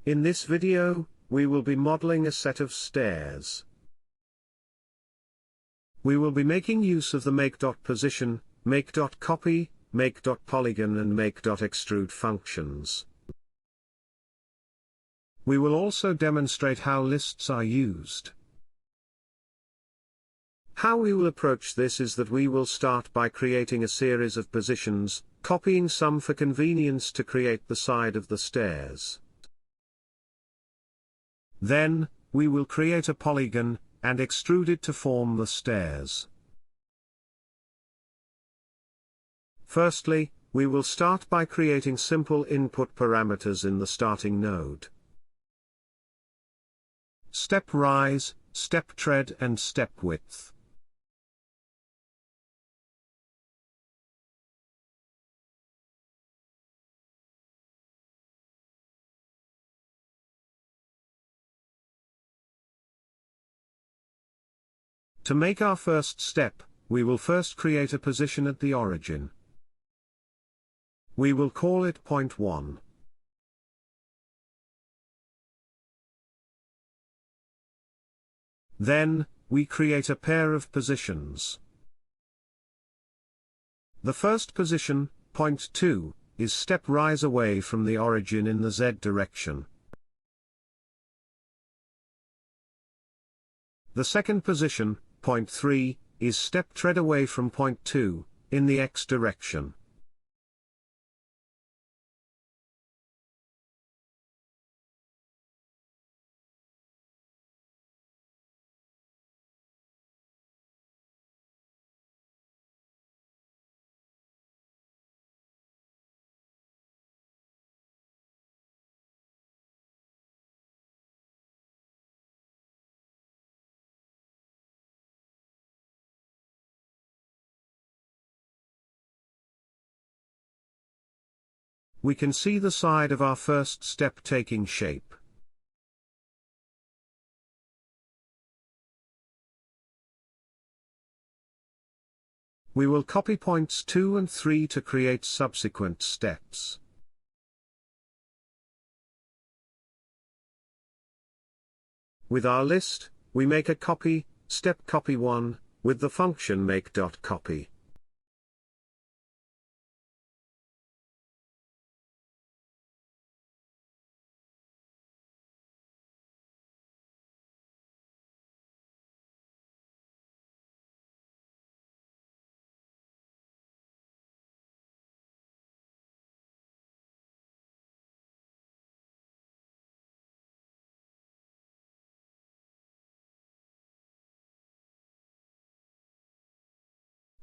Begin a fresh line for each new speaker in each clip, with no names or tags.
In this video, we will be modeling a set of stairs. We will be making use of the make.position, make.copy, make.polygon and make.extrude functions. We will also demonstrate how lists are used. How we will approach this is that we will start by creating a series of positions, copying some for convenience to create the side of the stairs. Then, we will create a polygon, and extrude it to form the stairs. Firstly, we will start by creating simple input parameters in the starting node. Step rise, step tread and step width. To make our first step, we will first create a position at the origin. We will call it point 1. Then, we create a pair of positions. The first position, point 2, is step rise away from the origin in the Z direction. The second position, point 3, is step tread away from point 2, in the X direction. We can see the side of our first step taking shape. We will copy points 2 and 3 to create subsequent steps. With our list, we make a copy, step copy 1, with the function make.copy.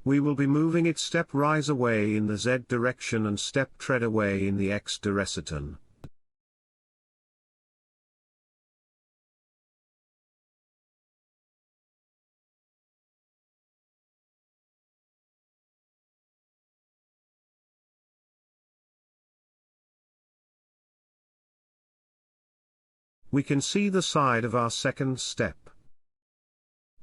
We will be moving it step rise away in the Z direction and step tread away in the X direction. We can see the side of our second step.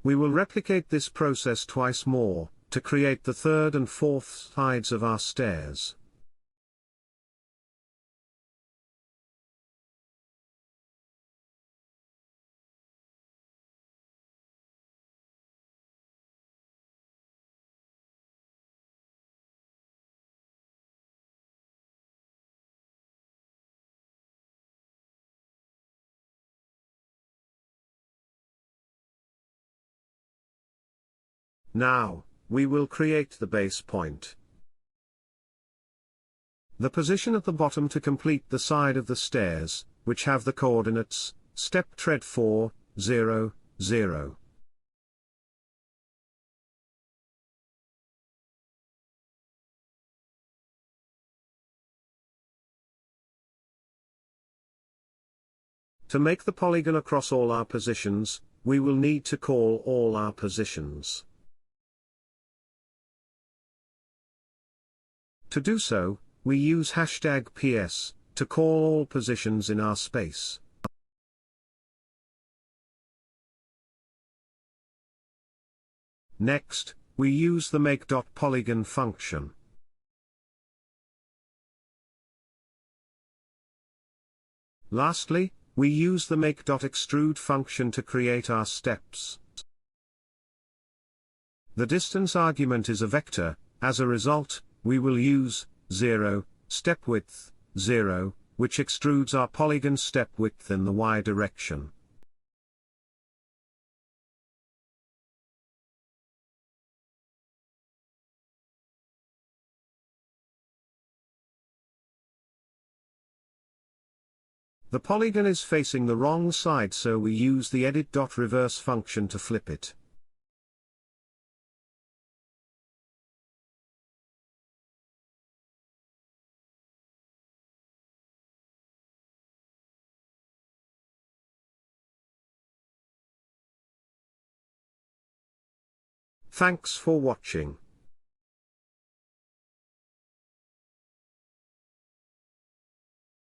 We will replicate this process twice more, to create the third and fourth sides of our stairs. Now, we will create the base point. The position at the bottom to complete the side of the stairs, which have the coordinates, step tread 4, 0, 0. To make the polygon across all our positions, we will need to call all our positions. To do so, we use #PS to call all positions in our space. Next, we use the make.polygon function. Lastly, we use the make.extrude function to create our steps. The distance argument is a vector. As a result, we will use 0, step width, 0, which extrudes our polygon step width in the y direction. The polygon is facing the wrong side, so we use the edit.reverse function to flip it. Thanks for watching.